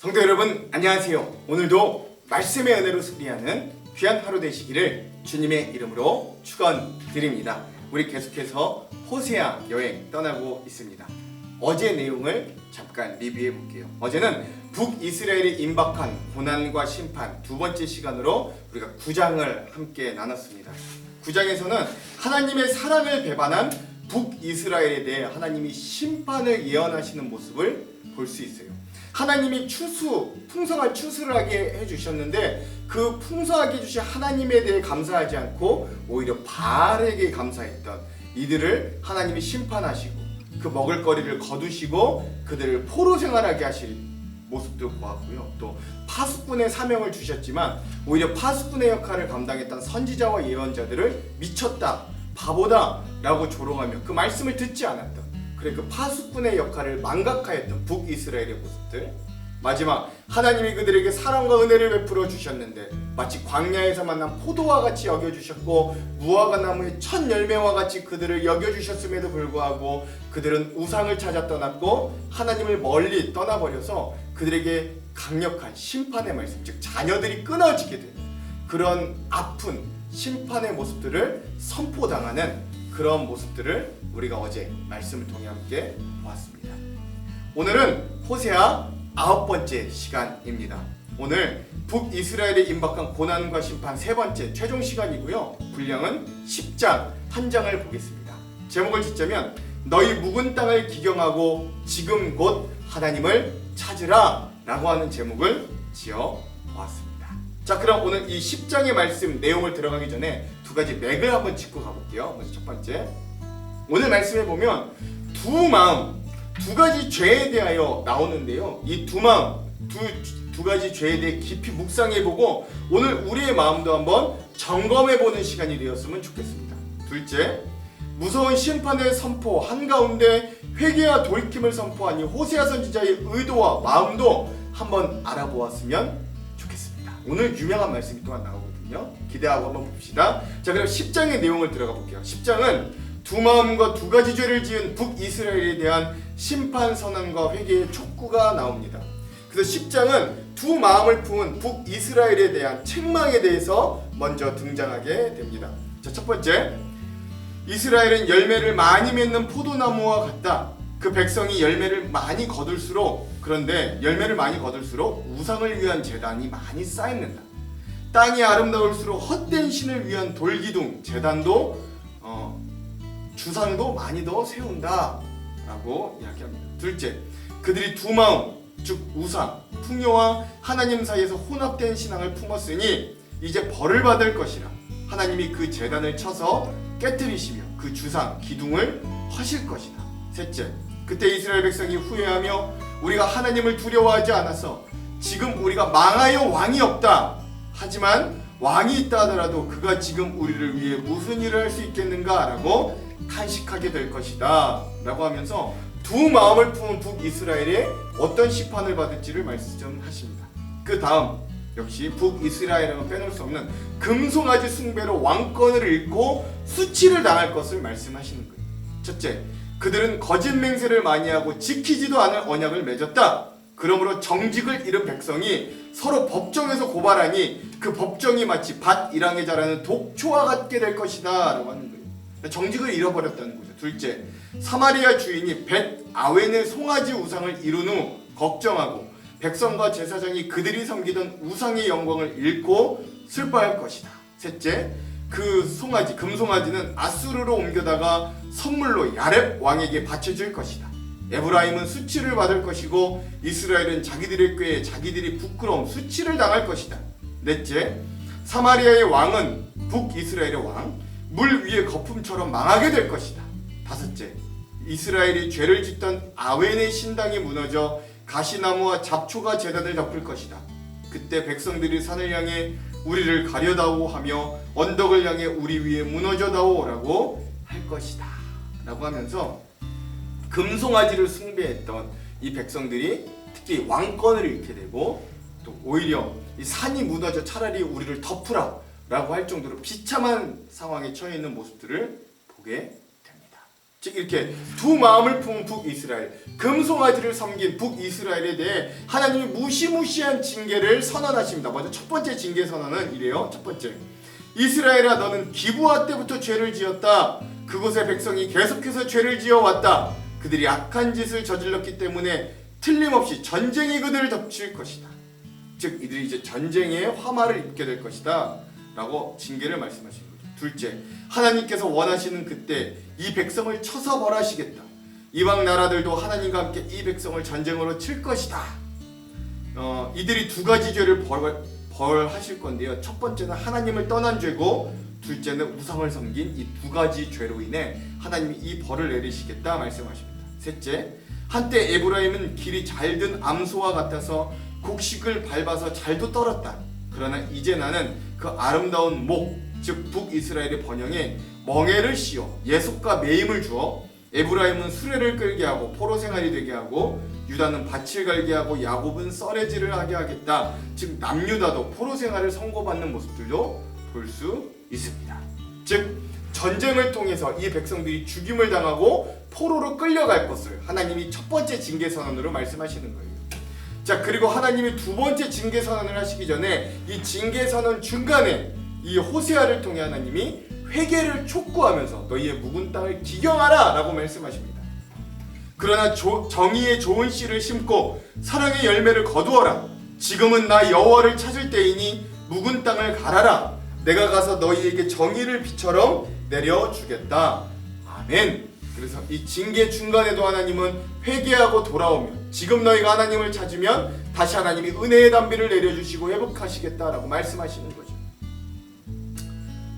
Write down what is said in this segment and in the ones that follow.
성도 여러분 안녕하세요. 오늘도 말씀의 은혜로 승리하는 귀한 하루 되시기를 주님의 이름으로 축원드립니다. 우리 계속해서 호세아 여행 떠나고 있습니다. 어제 내용을 잠깐 리뷰해 볼게요. 어제는 북이스라엘이 임박한 고난과 심판 두 번째 시간으로 우리가 9장을 함께 나눴습니다. 9장에서는 하나님의 사랑을 배반한 북이스라엘에 대해 하나님이 심판을 예언하시는 모습을 볼 수 있어요. 하나님이 풍성한 추수를 하게 해주셨는데 그 풍성하게 해주신 하나님에 대해 감사하지 않고 오히려 바알에게 감사했던 이들을 하나님이 심판하시고 그 먹을거리를 거두시고 그들을 포로 생활하게 하실 모습도 보았고요. 또 파수꾼의 사명을 주셨지만 오히려 파수꾼의 역할을 감당했던 선지자와 예언자들을 미쳤다, 바보다 라고 조롱하며 그 말씀을 듣지 않았던 그 파수꾼의 역할을 망각하였던 북이스라엘의 모습들. 마지막 하나님이 그들에게 사랑과 은혜를 베풀어 주셨는데 마치 광야에서 만난 포도와 같이 여겨주셨고 무화과 나무의 첫 열매와 같이 그들을 여겨주셨음에도 불구하고 그들은 우상을 찾아 떠났고 하나님을 멀리 떠나버려서 그들에게 강력한 심판의 말씀, 즉 자녀들이 끊어지게 되는 그런 아픈 심판의 모습들을 선포당하는 그런 모습들을 우리가 어제 말씀을 통해 함께 보았습니다. 오늘은 호세아 9번째 시간입니다. 오늘 북이스라엘에 임박한 고난과 심판 세 번째 최종 시간이고요. 분량은 10장 한 장을 보겠습니다. 제목을 짓자면 너희 묵은 땅을 기경하고 지금 곧 하나님을 찾으라 라고 하는 제목을 지어 보았습니다. 자, 그럼 오늘 이 10장의 말씀 내용을 들어가기 전에 두 가지 맥을 한번 짚고 가볼게요. 먼저 첫 번째, 오늘 말씀에 보면 두 마음, 두 가지 죄에 대하여 나오는데요. 이 두 마음, 두 가지 죄에 대해 깊이 묵상해보고 오늘 우리의 마음도 한번 점검해보는 시간이 되었으면 좋겠습니다. 둘째, 무서운 심판의 선포 한가운데 회개와 돌이킴을 선포한 이 호세아 선지자의 의도와 마음도 한번 알아보았으면 좋겠습니다. 오늘 유명한 말씀이 또한 나오거든요. 기대하고 한번 봅시다. 자, 그럼 10장의 내용을 들어가 볼게요. 10장은 두 마음과 두 가지 죄를 지은 북이스라엘에 대한 심판 선언과 회개의 촉구가 나옵니다. 그래서 10장은 두 마음을 품은 북이스라엘에 대한 책망에 대해서 먼저 등장하게 됩니다. 자, 첫 번째, 이스라엘은 열매를 많이 맺는 포도나무와 같다. 그 백성이 열매를 많이 거둘수록, 그런데 열매를 많이 거둘수록 우상을 위한 제단이 많이 쌓인다. 땅이 아름다울수록 헛된 신을 위한 돌기둥, 제단도 주상도 많이 더 세운다 라고 이야기합니다. 둘째, 그들이 두 마음, 즉 우상, 풍요와 하나님 사이에서 혼합된 신앙을 품었으니 이제 벌을 받을 것이라. 하나님이 그 제단을 쳐서 깨뜨리시며 그 주상, 기둥을 허실 것이다. 셋째, 그때 이스라엘 백성이 후회하며 우리가 하나님을 두려워하지 않아서 지금 우리가 망하여 왕이 없다. 하지만 왕이 있다 하더라도 그가 지금 우리를 위해 무슨 일을 할 수 있겠는가 라고 탄식하게 될 것이다 라고 하면서 두 마음을 품은 북이스라엘에 어떤 심판을 받을지를 말씀하십니다. 그 다음 역시 북이스라엘은 빼놓을 수 없는 금송아지 숭배로 왕권을 잃고 수치를 당할 것을 말씀하시는 거예요. 첫째, 그들은 거짓 맹세를 많이 하고 지키지도 않을 언약을 맺었다. 그러므로 정직을 잃은 백성이 서로 법정에서 고발하니 그 법정이 마치 밭 일항에 자라는 독초와 같게 될 것이다 라고 하는 거예요. 정직을 잃어버렸다는 거죠. 둘째, 사마리아 주인이 벳 아웬의 송아지 우상을 이룬 후 걱정하고 백성과 제사장이 그들이 섬기던 우상의 영광을 잃고 슬퍼할 것이다. 셋째, 그 송아지, 금송아지는 아수르로 옮겨다가 선물로 야렙 왕에게 바쳐질 것이다. 에브라임은 수치를 받을 것이고 이스라엘은 자기들의 꾀에 자기들이 부끄러움, 수치를 당할 것이다. 넷째, 사마리아의 왕은 북이스라엘의 왕, 물 위의 거품처럼 망하게 될 것이다. 다섯째, 이스라엘이 죄를 짓던 아웬의 신당이 무너져 가시나무와 잡초가 제단을 덮을 것이다. 그때 백성들이 산을 향해 우리를 가려다오 하며 언덕을 향해 우리 위에 무너져다오 라고 할 것이다 라고 하면서 금송아지를 숭배했던 이 백성들이 특히 왕권을 잃게 되고 또 오히려 이 산이 무너져 차라리 우리를 덮으라 라고 할 정도로 비참한 상황에 처해 있는 모습들을 보게 됩니다. 즉 이렇게 두 마음을 품은 북이스라엘, 금송아지를 섬긴 북이스라엘에 대해 하나님이 무시무시한 징계를 선언하십니다. 먼저 첫 번째 징계 선언은 이래요. 첫 번째, 이스라엘아 너는 기브아 때부터 죄를 지었다. 그곳의 백성이 계속해서 죄를 지어왔다. 그들이 악한 짓을 저질렀기 때문에 틀림없이 전쟁이 그들을 덮칠 것이다. 즉 이들이 이제 전쟁의 화마를 입게 될 것이다 라고 징계를 말씀하시는 거죠. 둘째, 하나님께서 원하시는 그때 이 백성을 쳐서 벌하시겠다. 이방 나라들도 하나님과 함께 이 백성을 전쟁으로 칠 것이다. 이들이 두 가지 죄를 벌하실 건데요. 첫 번째는 하나님을 떠난 죄고, 둘째는 우상을 섬긴 이 두 가지 죄로 인해 하나님이 이 벌을 내리시겠다 말씀하십니다. 셋째, 한때 에브라임은 길이 잘든 암소와 같아서 곡식을 밟아서 잘도 떨었다. 그러나 이제 나는 그 아름다운 목, 즉 북이스라엘의 번영에 멍에를 씌워 예속과 매임을 주어 에브라임은 수레를 끌게 하고 포로 생활이 되게 하고 유다는 밭을 갈게 하고 야곱은 썰매질을 하게 하겠다. 즉 남유다도 포로 생활을 선고받는 모습들도 볼 수 있습니다. 즉 전쟁을 통해서 이 백성들이 죽임을 당하고 포로로 끌려갈 것을 하나님이 첫 번째 징계 선언으로 말씀하시는 거예요. 자, 그리고 하나님이 두 번째 징계 선언을 하시기 전에 이 징계 선언 중간에 이 호세아를 통해 하나님이 회개를 촉구하면서 너희의 묵은 땅을 기경하라 라고 말씀하십니다. 그러나 정의의 좋은 씨를 심고 사랑의 열매를 거두어라. 지금은 나 여호와를 찾을 때이니 묵은 땅을 갈아라. 내가 가서 너희에게 정의를 비처럼 내려주겠다. 아멘. 그래서 이 징계 중간에도 하나님은 회개하고 돌아오면 지금 너희가 하나님을 찾으면 다시 하나님이 은혜의 담비를 내려주시고 회복하시겠다라고 말씀하시는 거죠.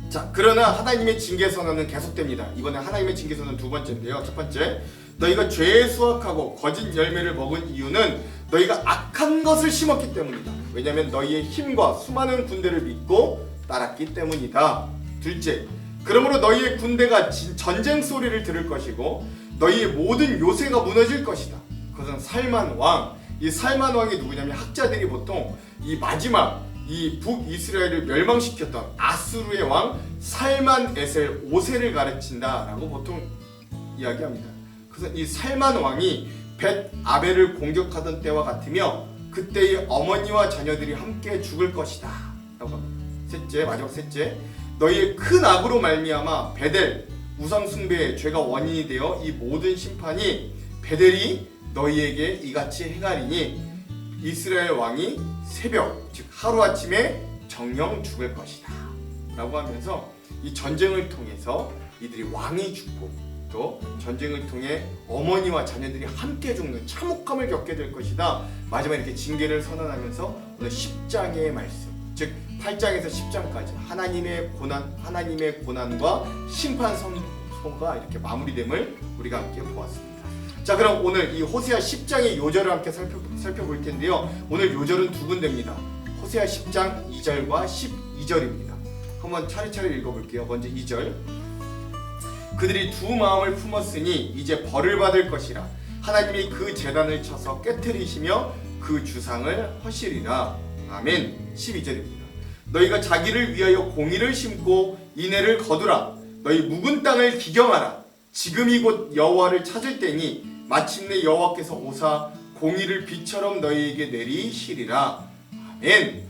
자, 그러나 하나님의 징계 선언은 계속됩니다. 이번에 하나님의 징계 선언은 두 번째인데요. 첫 번째, 너희가 죄에 수확하고 거짓 열매를 먹은 이유는 너희가 악한 것을 심었기 때문이다. 왜냐하면 너희의 힘과 수많은 군대를 믿고 따랐기 때문이다. 둘째, 그러므로 너희의 군대가 전쟁 소리를 들을 것이고 너희의 모든 요새가 무너질 것이다. 그것은 살만 왕. 이 살만 왕이 누구냐면 학자들이 보통 이 마지막 이 북이스라엘을 멸망시켰던 아수르의 왕 살만 에셀 5세를 가르친다라고 보통 이야기합니다. 그래서 이 살만 왕이 벳 아벨을 공격하던 때와 같으며 그때의 어머니와 자녀들이 함께 죽을 것이다 라고 합니다. 셋째, 마지막 셋째, 너희의 큰 악으로 말미암아 베델 우상 숭배의 죄가 원인이 되어 이 모든 심판이 베델이 너희에게 이같이 행하리니 이스라엘 왕이 새벽 즉 하루아침에 정령 죽을 것이다 라고 하면서 이 전쟁을 통해서 이들이 왕이 죽고 또 전쟁을 통해 어머니와 자녀들이 함께 죽는 참혹함을 겪게 될 것이다. 마지막에 이렇게 징계를 선언하면서 오늘 10장의 말씀 즉 8장에서 10장까지 하나님의 고난과 심판 선포가 이렇게 마무리됨을 우리가 함께 보았습니다. 자, 그럼 오늘 이 호세아 10장의 요절을 함께 살펴볼 텐데요. 오늘 요절은 두 군데입니다. 호세아 10장 2절과 12절입니다. 한번 차례차례 읽어볼게요. 먼저 2절. 그들이 두 마음을 품었으니 이제 벌을 받을 것이라. 하나님이 그 제단을 쳐서 깨트리시며 그 주상을 허시리라. 아멘. 12절입니다. 너희가 자기를 위하여 공의를 심고 인애를 거두라. 너희 묵은 땅을 기경하라. 지금이 곧 여호와를 찾을 때니 마침내 여호와께서 오사 공의를 비처럼 너희에게 내리시리라. 아멘.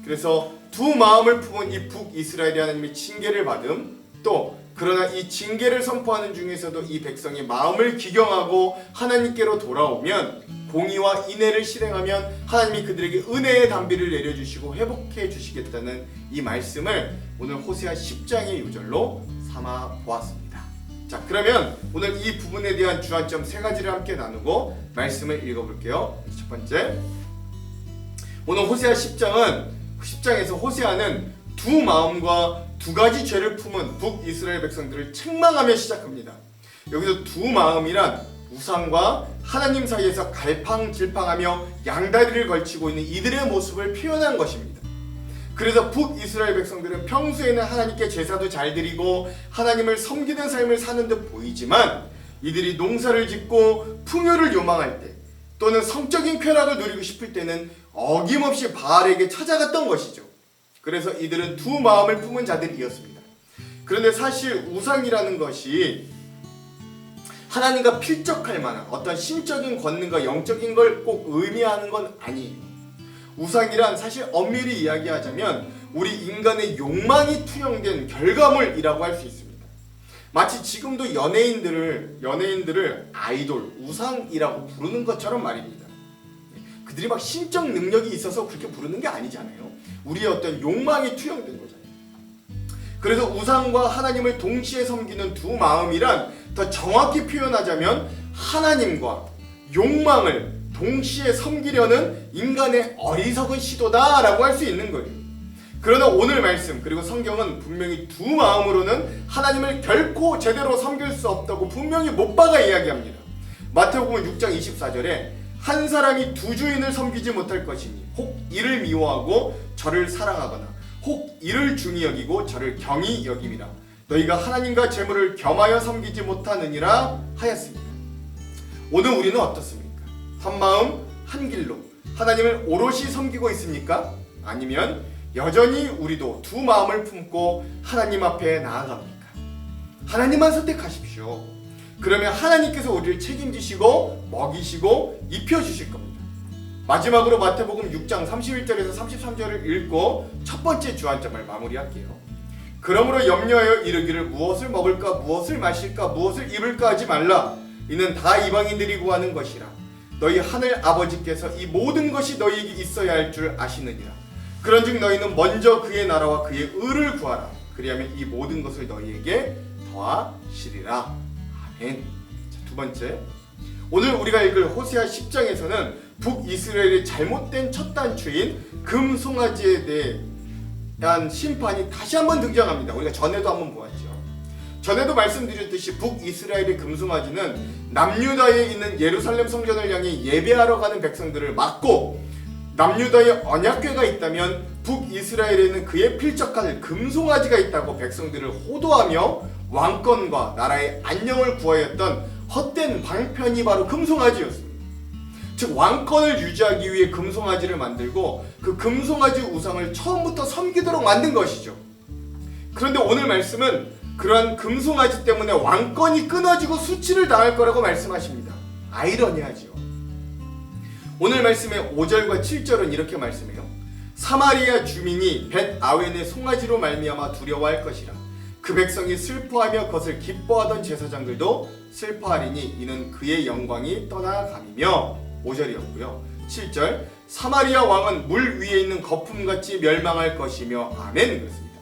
그래서 두 마음을 품은 이 북이스라엘이 하나님의 징계를 받음, 또 그러나 이 징계를 선포하는 중에서도 이 백성이 마음을 기경하고 하나님께로 돌아오면 공의와 인애를 실행하면 하나님이 그들에게 은혜의 담비를 내려주시고 회복해 주시겠다는 이 말씀을 오늘 호세아 10장의 요절로 삼아 보았습니다. 자, 그러면 오늘 이 부분에 대한 주안점 세 가지를 함께 나누고 말씀을 읽어볼게요. 첫 번째, 오늘 호세아 10장에서 호세아는 두 마음과 두 가지 죄를 품은 북이스라엘 백성들을 책망하며 시작합니다. 여기서 두 마음이란 우상과 하나님 사이에서 갈팡질팡하며 양다리를 걸치고 있는 이들의 모습을 표현한 것입니다. 그래서 북이스라엘 백성들은 평소에는 하나님께 제사도 잘 드리고 하나님을 섬기는 삶을 사는 듯 보이지만 이들이 농사를 짓고 풍요를 요망할 때 또는 성적인 쾌락을 누리고 싶을 때는 어김없이 바알에게 찾아갔던 것이죠. 그래서 이들은 두 마음을 품은 자들이었습니다. 그런데 사실 우상이라는 것이 하나님과 필적할 만한 어떤 신적인 권능과 영적인 걸 꼭 의미하는 건 아니에요. 우상이란 사실 엄밀히 이야기하자면 우리 인간의 욕망이 투영된 결과물이라고 할 수 있습니다. 마치 지금도 연예인들을 아이돌, 우상이라고 부르는 것처럼 말입니다. 그들이 막 신적 능력이 있어서 그렇게 부르는 게 아니잖아요. 우리의 어떤 욕망이 투영된 거잖아요. 그래서 우상과 하나님을 동시에 섬기는 두 마음이란 더 정확히 표현하자면 하나님과 욕망을 동시에 섬기려는 인간의 어리석은 시도다라고 할 수 있는 거예요. 그러나 오늘 말씀 그리고 성경은 분명히 두 마음으로는 하나님을 결코 제대로 섬길 수 없다고 분명히 못 박아 이야기합니다. 마태복음 6장 24절에 한 사람이 두 주인을 섬기지 못할 것이니 혹 이를 미워하고 저를 사랑하거나 혹 이를 중히 여기고 저를 경히 여김이라. 너희가 하나님과 재물을 겸하여 섬기지 못하느니라 하였습니다. 오늘 우리는 어떻습니까? 한 마음 한 길로 하나님을 오롯이 섬기고 있습니까? 아니면 여전히 우리도 두 마음을 품고 하나님 앞에 나아갑니까? 하나님만 선택하십시오. 그러면 하나님께서 우리를 책임지시고 먹이시고 입혀주실 겁니다. 마지막으로 마태복음 6장 31절에서 33절을 읽고 첫 번째 주안점을 마무리할게요. 그러므로 염려하여 이르기를 무엇을 먹을까 무엇을 마실까 무엇을 입을까 하지 말라. 이는 다 이방인들이 구하는 것이라. 너희 하늘 아버지께서 이 모든 것이 너희에게 있어야 할 줄 아시느니라. 그런즉 너희는 먼저 그의 나라와 그의 의를 구하라. 그리하면 이 모든 것을 너희에게 더하시리라. 아멘. 자, 두 번째, 오늘 우리가 읽을 호세아 10장에서는 북이스라엘의 잘못된 첫 단추인 금송아지에 대한 심판이 다시 한번 등장합니다. 우리가 전에도 한번 보았죠. 전에도 말씀드렸듯이 북이스라엘의 금송아지는 남유다에 있는 예루살렘 성전을 향해 예배하러 가는 백성들을 막고, 남유다에 언약궤가 있다면 북이스라엘에는 그에 필적할 금송아지가 있다고 백성들을 호도하며 왕권과 나라의 안녕을 구하였던 헛된 방편이 바로 금송아지였습니다. 즉 왕권을 유지하기 위해 금송아지를 만들고 그 금송아지 우상을 처음부터 섬기도록 만든 것이죠. 그런데 오늘 말씀은 그러한 금송아지 때문에 왕권이 끊어지고 수치를 당할 거라고 말씀하십니다. 아이러니하죠. 오늘 말씀의 5절과 7절은 이렇게 말씀해요. 사마리아 주민이 벳아웬의 송아지로 말미암아 두려워할 것이라. 그 백성이 슬퍼하며 그것을 기뻐하던 제사장들도 슬퍼하리니 이는 그의 영광이 떠나감이며. 5절이었고요. 7절 사마리아 왕은 물 위에 있는 거품같이 멸망할 것이며. 아멘. 그렇습니다.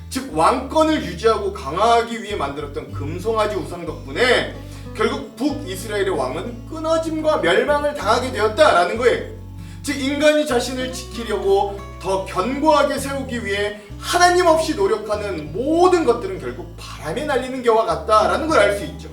즉 왕권을 유지하고 강화하기 위해 만들었던 금송아지 우상 덕분에 결국 북이스라엘의 왕은 끊어짐과 멸망을 당하게 되었다라는 거예요. 즉 인간이 자신을 지키려고 더 견고하게 세우기 위해 하나님 없이 노력하는 모든 것들은 결국 바람에 날리는 겨와 같다라는 걸 알 수 있죠.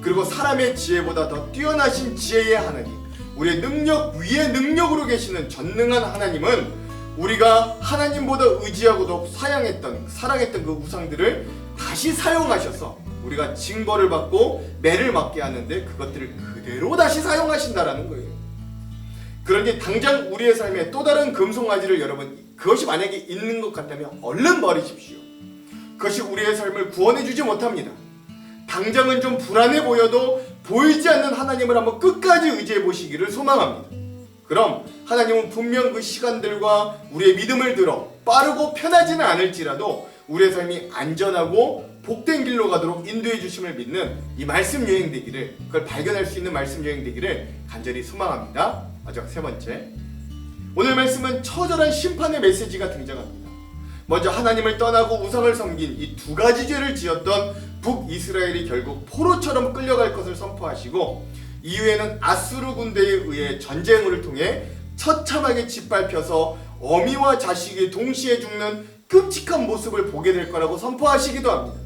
그리고 사람의 지혜보다 더 뛰어나신 지혜의 하나님, 우리의 능력 위에 능력으로 계시는 전능한 하나님은 우리가 하나님보다 의지하고도 사랑했던 그 우상들을 다시 사용하셔서 우리가 징벌을 받고 매를 맞게 하는데 그것들을 그대로 다시 사용하신다라는 거예요. 그러니 당장 우리의 삶에 또 다른 금송아지를 여러분, 그것이 만약에 있는 것 같다면 얼른 버리십시오. 그것이 우리의 삶을 구원해주지 못합니다. 당장은 좀 불안해 보여도 보이지 않는 하나님을 한번 끝까지 의지해 보시기를 소망합니다. 그럼 하나님은 분명 그 시간들과 우리의 믿음을 들어 빠르고 편하지는 않을지라도 우리의 삶이 안전하고 복된 길로 가도록 인도해 주심을 믿는 이 말씀 여행 되기를, 그걸 발견할 수 있는 말씀 여행 되기를 간절히 소망합니다. 마지막 세 번째, 오늘 말씀은 처절한 심판의 메시지가 등장합니다. 먼저 하나님을 떠나고 우상을 섬긴 이 두 가지 죄를 지었던 북이스라엘이 결국 포로처럼 끌려갈 것을 선포하시고, 이후에는 아수르 군대에 의해 전쟁을 통해 처참하게 짓밟혀서 어미와 자식이 동시에 죽는 끔찍한 모습을 보게 될 거라고 선포하시기도 합니다.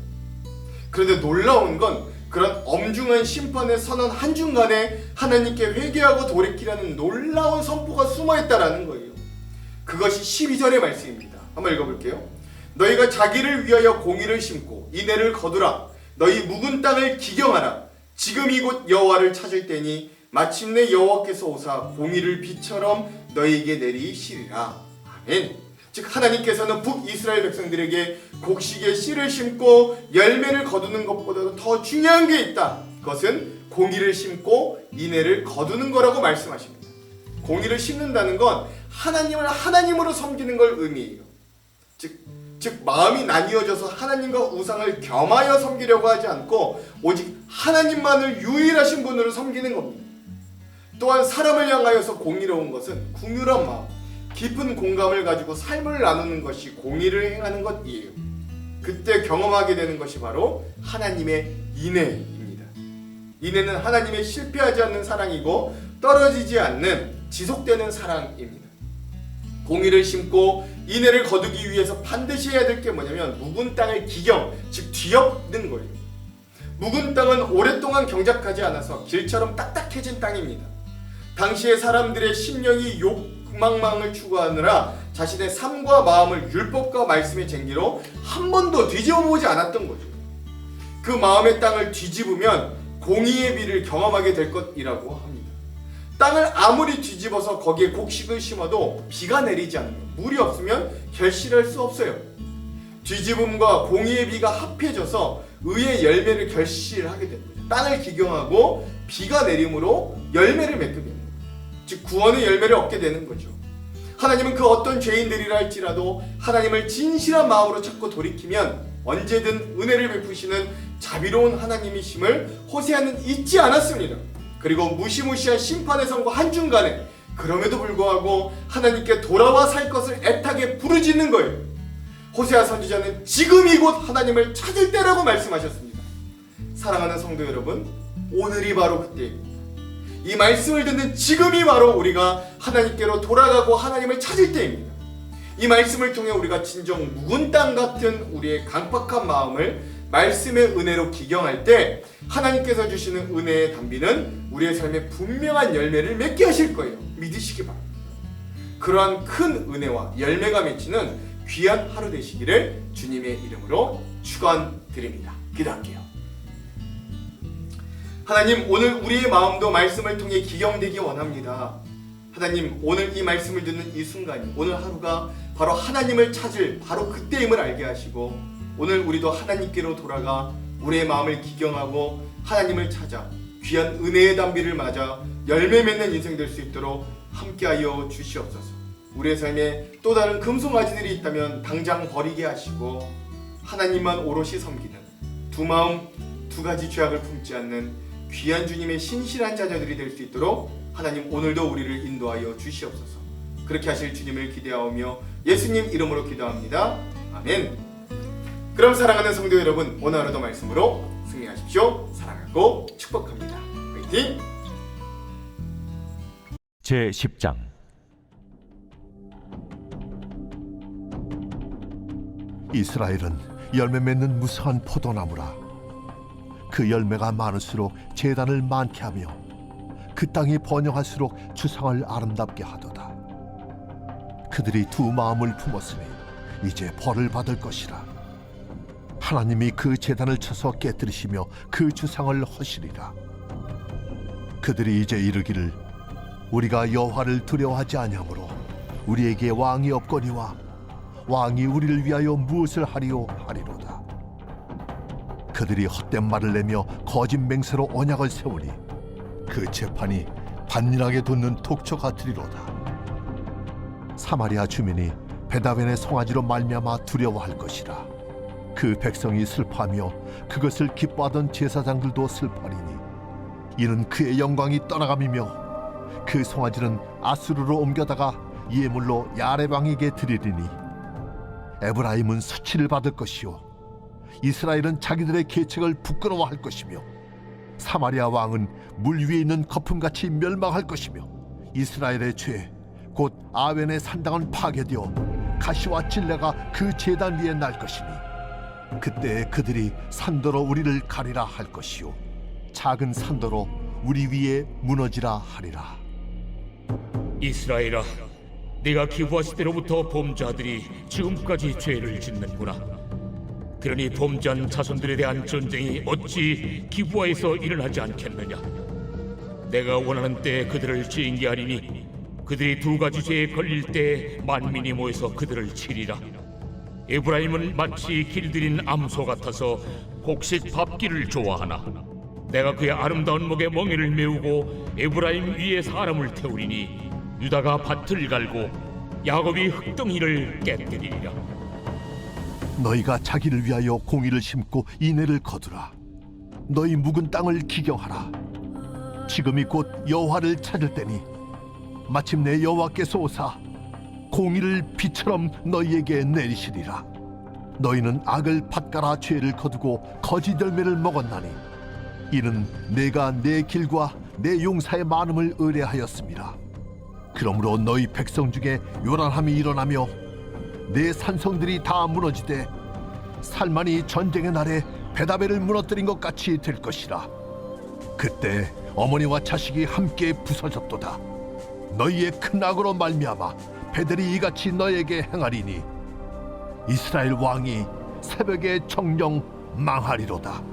그런데 놀라운 건 그런 엄중한 심판의 선언 한중간에 하나님께 회개하고 돌이키라는 놀라운 선포가 숨어있다라는 거예요. 그것이 12절의 말씀입니다. 한번 읽어볼게요. 너희가 자기를 위하여 공의를 심고 인애를 거두라. 너희 묵은 땅을 기경하라. 지금 이곳 여호와를 찾을 때니 마침내 여호와께서 오사 공의를 비처럼 너희에게 내리시리라. 아멘. 즉 하나님께서는 북이스라엘 백성들에게 곡식에 씨를 심고 열매를 거두는 것보다도 더 중요한 게 있다. 그것은 공의를 심고 인애를 거두는 거라고 말씀하십니다. 공의를 심는다는 건 하나님을 하나님으로 섬기는 걸 의미해요. 즉 마음이 나뉘어져서 하나님과 우상을 겸하여 섬기려고 하지 않고 오직 하나님만을 유일하신 분으로 섬기는 겁니다. 또한 사람을 향하여서 공의로운 것은 긍휼한 마음, 깊은 공감을 가지고 삶을 나누는 것이 공의를 행하는 것이에요. 그때 경험하게 되는 것이 바로 하나님의 인애입니다. 인애는 하나님의 실패하지 않는 사랑이고 떨어지지 않는 지속되는 사랑입니다. 공의를 심고 인애를 거두기 위해서 반드시 해야 될 게 뭐냐면 묵은 땅을 기경, 즉 뒤엎는 거예요. 묵은 땅은 오랫동안 경작하지 않아서 길처럼 딱딱해진 땅입니다. 당시의 사람들의 심령이 욕망을 추구하느라 자신의 삶과 마음을 율법과 말씀의 쟁기로 한 번도 뒤집어보지 않았던 거죠. 그 마음의 땅을 뒤집으면 공의의 비를 경험하게 될 것이라고 합니다. 땅을 아무리 뒤집어서 거기에 곡식을 심어도 비가 내리지 않으면, 물이 없으면 결실할 수 없어요. 뒤집음과 공의의 비가 합해져서 의의 열매를 결실하게 되는 거죠. 땅을 기경하고 비가 내림으로 열매를 맺게 되는 거죠. 즉 구원의 열매를 얻게 되는 거죠. 하나님은 그 어떤 죄인들이라 할지라도 하나님을 진실한 마음으로 찾고 돌이키면 언제든 은혜를 베푸시는 자비로운 하나님이심을 호세아는 잊지 않았습니다. 그리고 무시무시한 심판의 선고 한중간에 그럼에도 불구하고 하나님께 돌아와 살 것을 애타게 부르짖는 거예요. 호세아 선지자는 지금이 곧 하나님을 찾을 때라고 말씀하셨습니다. 사랑하는 성도 여러분, 오늘이 바로 그때입니다. 이 말씀을 듣는 지금이 바로 우리가 하나님께로 돌아가고 하나님을 찾을 때입니다. 이 말씀을 통해 우리가 진정 묵은 땅 같은 우리의 강팍한 마음을 말씀의 은혜로 기경할 때 하나님께서 주시는 은혜의 단비는 우리의 삶에 분명한 열매를 맺게 하실 거예요. 믿으시기 바랍니다. 그러한 큰 은혜와 열매가 맺히는 귀한 하루 되시기를 주님의 이름으로 축원드립니다. 기도할게요. 하나님, 오늘 우리의 마음도 말씀을 통해 기경되기 원합니다. 하나님, 오늘 이 말씀을 듣는 이 순간이, 오늘 하루가 바로 하나님을 찾을 바로 그때임을 알게 하시고 오늘 우리도 하나님께로 돌아가 우리의 마음을 기경하고 하나님을 찾아 귀한 은혜의 단비를 맞아 열매 맺는 인생 될 수 있도록 함께하여 주시옵소서. 우리의 삶에 또 다른 금송아지들이 있다면 당장 버리게 하시고 하나님만 오롯이 섬기는 두 마음 두 가지 죄악을 품지 않는 귀한 주님의 신실한 자녀들이 될 수 있도록 하나님 오늘도 우리를 인도하여 주시옵소서. 그렇게 하실 주님을 기대하오며 예수님 이름으로 기도합니다. 아멘. 그럼 사랑하는 성도 여러분, 오늘 하루도 말씀으로 승리하십시오. 사랑하고 축복합니다. 화이팅! 제10장 이스라엘은 열매 맺는 무성한 포도나무라. 그 열매가 많을수록 제단을 많게 하며 그 땅이 번영할수록 주상을 아름답게 하도다. 그들이 두 마음을 품었으니 이제 벌을 받을 것이라. 하나님이 그 제단을 쳐서 깨뜨리시며 그 주상을 허시리라. 그들이 이제 이르기를 우리가 여호와를 두려워하지 아니하므로 우리에게 왕이 없거니와 왕이 우리를 위하여 무엇을 하리요 하리로다. 그들이 헛된 말을 내며 거짓 맹세로 언약을 세우니 그 재판이 반일하게 돋는 독초 같으리로다. 사마리아 주민이 베다벤의 송아지로 말미암아 두려워할 것이라. 그 백성이 슬퍼하며 그것을 기뻐하던 제사장들도 슬퍼하리니 이는 그의 영광이 떠나감이며 그 송아지는 아수르로 옮겨다가 예물로 야레방에게 드리리니 에브라임은 수치를 받을 것이요 이스라엘은 자기들의 계책을 부끄러워할 것이며 사마리아 왕은 물 위에 있는 거품같이 멸망할 것이며 이스라엘의 죄 곧 아웬의 산당은 파괴되어 가시와 찔레가 그 제단 위에 날 것이니 그때 그들이 산더러 우리를 가리라 할 것이요 작은 산더러 우리 위에 무너지라 하리라. 이스라엘아, 네가 기부하실 때로부터 범죄자들이 지금까지 죄를 짓는구나. 그러니 범죄한 자손들에 대한 전쟁이 어찌 기부하에서 일어나지 않겠느냐. 내가 원하는 때에 그들을 징계하리니 그들이 두 가지 죄에 걸릴 때 만민이 모여서 그들을 치리라. 에브라임은 마치 길들인 암소 같아서 곡식 밟기를 좋아하나 내가 그의 아름다운 목에 멍에를 메우고 에브라임 위에 사람을 태우리니 유다가 밭을 갈고 야곱이 흙덩이를 깨뜨리리라. 너희가 자기를 위하여 공의를 심고 인애를 거두라. 너희 묵은 땅을 기경하라. 지금이 곧 여호와를 찾을 때니 마침내 여호와께서 오사 공의를 비처럼 너희에게 내리시리라. 너희는 악을 밭갈아 죄를 거두고 거짓 열매를 먹었나니 이는 내가 내 길과 내 용사의 많음을 의뢰하였습니다. 그러므로 너희 백성 중에 요란함이 일어나며 내 산성들이 다 무너지되 살만이 전쟁의 날에 베다벨을 무너뜨린 것 같이 될 것이라. 그때 어머니와 자식이 함께 부서졌도다. 너희의 큰 악으로 말미암아 베델이 이같이 너에게 행하리니 이스라엘 왕이 새벽에 정령 망하리로다.